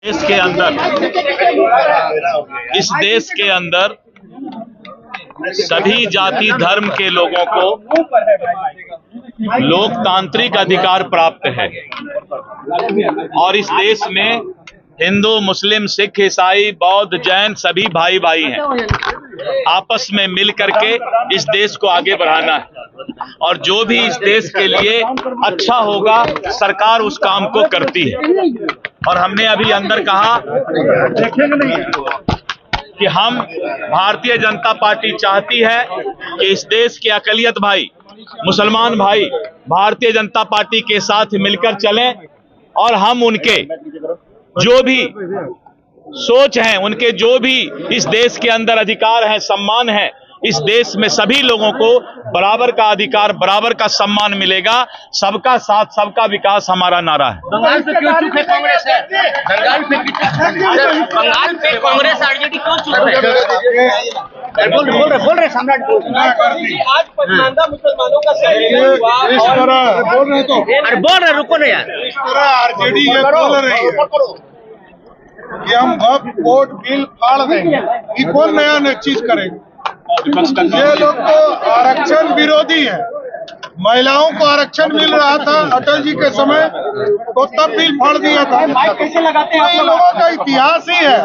देश के अंदर इस देश के अंदर सभी जाति धर्म के लोगों को लोकतांत्रिक अधिकार प्राप्त है और इस देश में हिंदू, मुस्लिम, सिख, ईसाई, बौद्ध, जैन सभी भाई भाई हैं। आपस में मिल करके इस देश को आगे बढ़ाना है और जो भी इस देश के लिए अच्छा होगा सरकार उस काम को करती है। और हमने अभी अंदर कहा कि हम भारतीय जनता पार्टी चाहती है कि इस देश के अकलियत भाई, मुसलमान भाई भारतीय जनता पार्टी के साथ मिलकर चलें और हम उनके जो भी सोच है, उनके जो भी इस देश के अंदर अधिकार है, सम्मान है, इस देश में सभी लोगों को बराबर का अधिकार, बराबर का सम्मान मिलेगा। सबका साथ, सबका विकास हमारा नारा है। बंगाल पे क्यों चुप है कांग्रेस है? बंगाल पे कांग्रेस आरजेडी क्यों चुप है? बोल रहे सम्राट बोल। आज पसमानदा मुसलमानों का इस तरह बोल रहे तो बोल रहे, रुको ना यार। इस तरह आरजेडी ये बोल रही है कि हम वक्फ बोर्ड बिल फाड़ देंगे। ये कौन नया चीज करेगा? ये लोग तो आरक्षण विरोधी है। महिलाओं को आरक्षण मिल रहा था अटल जी के समय, तो तब बिल फाड़ दिया था। कैसे लगाते हैं? तो इन लोगों का इतिहास ही है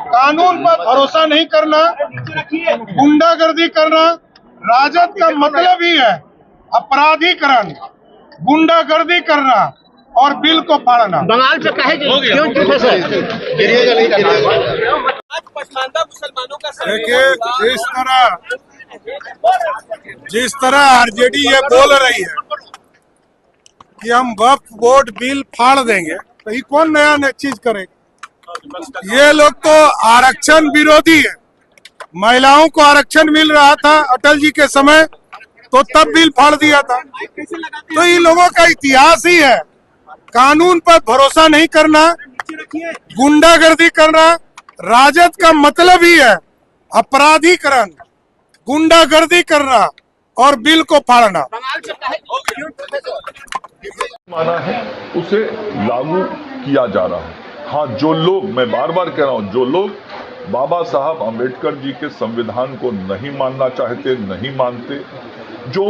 कानून पर भरोसा नहीं करना, गुंडागर्दी करना। राजद का मतलब ही है अपराधीकरण, गुंडागर्दी करना और बिल को फाड़ना। बंगाल पे कहे क्यों चुप है सर? आज पसमानदा मुसलमानों का देखिए जिस तरह आरजेडी ये बोल रही है कि हम वक्फ बोर्ड बिल फाड़ देंगे, तो ये कौन नया चीज करेगा? ये लोग तो आरक्षण विरोधी है। महिलाओं को आरक्षण मिल रहा था अटल जी के समय, तो तब बिल फाड़ दिया था। तो इन लोगों का इतिहास ही है कानून पर भरोसा नहीं करना, गुंडागर्दी करना। राजद का मतलब ही है अपराधीकरण, गुंडागर्दी करना और बिल को फाड़ना। माना है उसे लागू किया जा रहा है। हाँ, जो लोग, मैं बार बार कह रहा हूँ, जो लोग बाबा साहब अम्बेडकर जी के संविधान को नहीं मानना चाहते, नहीं मानते, जो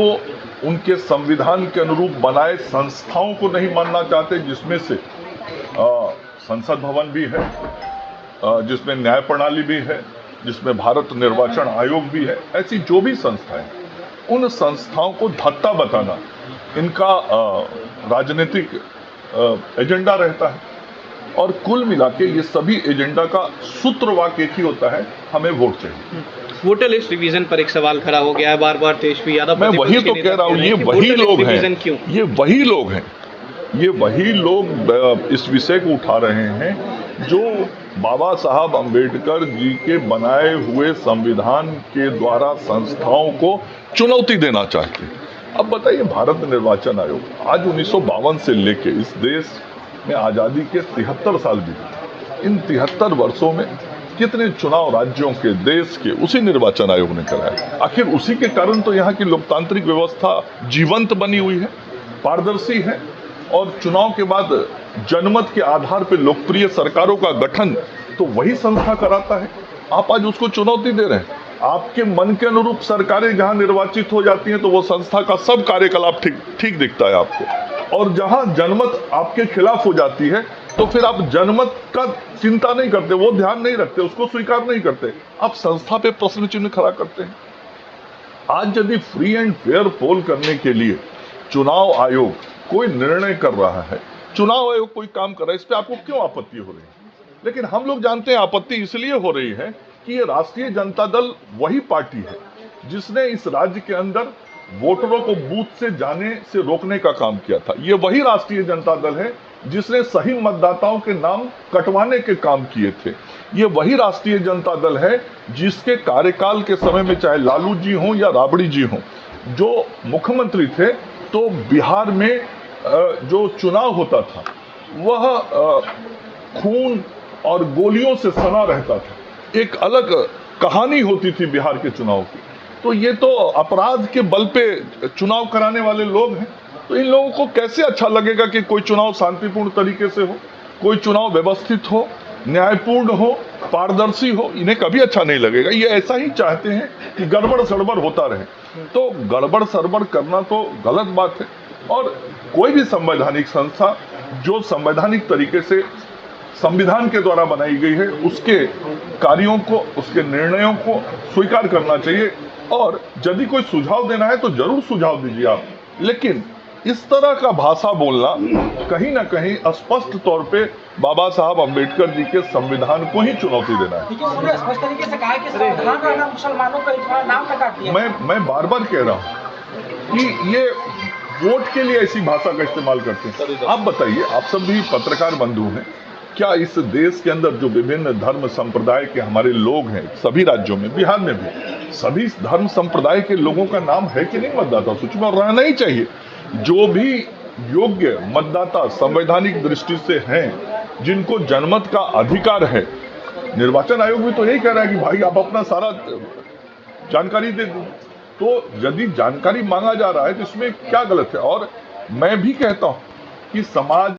उनके संविधान के अनुरूप बनाए संस्थाओं को नहीं मानना चाहते, जिसमें से संसद भवन भी है, जिसमें न्याय प्रणाली भी है, जिसमें भारत निर्वाचन आयोग भी है, ऐसी जो भी संस्थाएं, उन संस्थाओं को धत्ता बताना इनका राजनीतिक एजेंडा रहता है। और कुल मिला के ये सभी एजेंडा का सूत्रवाक्य एक ही होता है, हमें वोट चाहिए। वोटर लिस्ट रिवीजन पर एक सवाल खड़ा हो गया है बार बार। तेजस्वी यादव, मैं वही तो कह रहा हूँ, ये वही लोग हैं, ये वही लोग हैं, ये वही लोग इस विषय को उठा रहे हैं जो बाबा साहब अम्बेडकर जी के बनाए हुए संविधान के द्वारा संस्थाओं को चुनौती देना चाहते हैं। अब बताइए, भारत निर्वाचन आयोग आज 1952 से लेके इस देश में आज़ादी के 73 साल बीते। इन 73 वर्षों में कितने चुनाव राज्यों के, देश के उसी निर्वाचन आयोग ने कराया। आखिर उसी के कारण तो यहाँ की लोकतांत्रिक व्यवस्था जीवंत बनी हुई है, पारदर्शी है। और चुनाव के बाद जनमत के आधार पर लोकप्रिय सरकारों का गठन तो वही संस्था कराता है। आप आज उसको चुनौती दे रहे हैं। आपके मन के अनुरूप सरकारें जहां निर्वाचित हो जाती हैं तो वो संस्था का सब कार्यकलाप ठीक दिखता है आपको, और जहां जनमत आपके खिलाफ हो जाती है तो फिर आप जनमत का चिंता नहीं करते, वो ध्यान नहीं रखते, उसको स्वीकार नहीं करते, आप संस्था पे प्रश्न चिन्ह खड़ा करते हैं। आज यदि फ्री एंड फेयर पोल करने के लिए चुनाव आयोग कोई निर्णय कर रहा है, चुनाव आयोग कोई काम कर रहा है, इस पे आपको क्यों आपत्ति हो रही है? लेकिन हम लोग जानते हैं आपत्ति इसलिए हो रही है कि ये राष्ट्रीय जनता दल वही पार्टी है जिसने इस राज्य के अंदर वोटरों को बूथ से जाने से रोकने का काम किया था। ये वही राष्ट्रीय जनता दल है जिसने सही मतदाताओं के नाम कटवाने के काम किए थे। ये वही राष्ट्रीय जनता दल है जिसके कार्यकाल के समय में चाहे लालू जी हों या राबड़ी जी हों, जो मुख्यमंत्री थे, तो बिहार में जो चुनाव होता था वह खून और गोलियों से सना रहता था। एक अलग कहानी होती थी बिहार के चुनाव की। तो ये तो अपराध के बल पे चुनाव कराने वाले लोग हैं। तो इन लोगों को कैसे अच्छा लगेगा कि कोई चुनाव शांतिपूर्ण तरीके से हो? कोई चुनाव व्यवस्थित हो, न्यायपूर्ण हो, पारदर्शी हो, इन्हें कभी अच्छा नहीं लगेगा। ये ऐसा ही चाहते हैं कि गड़बड़ सड़बड़ होता रहे। तो गड़बड़ सड़बड़ करना तो गलत बात है, और कोई भी संवैधानिक संस्था जो संवैधानिक तरीके से संविधान के द्वारा बनाई गई है, उसके कार्यों को, उसके निर्णयों को स्वीकार करना चाहिए। और यदि कोई सुझाव देना है तो जरूर सुझाव दीजिए आप, लेकिन इस तरह का भाषा बोलना कहीं ना कहीं स्पष्ट तौर पे बाबा साहब अंबेडकर जी के संविधान को ही चुनौती देना है। लेकिन उन्होंने स्पष्ट तरीके से कहा कि सावधान रहना, मुसलमानों का इतना नाम लगा दिया। मैं बार बार कह रहा हूं कि ये वोट के लिए ऐसी भाषा का इस्तेमाल करते हैं। आप बताइए, आप सब भी पत्रकार बंधु हैं, क्या इस देश के अंदर जो विभिन्न धर्म संप्रदाय के हमारे लोग हैं, सभी राज्यों में, बिहार में भी, सभी धर्म संप्रदाय के लोगों का नाम है कि नहीं मतदाता सूची में? रहना ही चाहिए। जो भी योग्य मतदाता संवैधानिक दृष्टि से हैं, जिनको जनमत का अधिकार है, निर्वाचन आयोग भी तो यही कह रहा है कि भाई आप अपना सारा जानकारी दे दो। तो यदि जानकारी मांगा जा रहा है तो इसमें क्या गलत है? और मैं भी कहता हूं कि समाज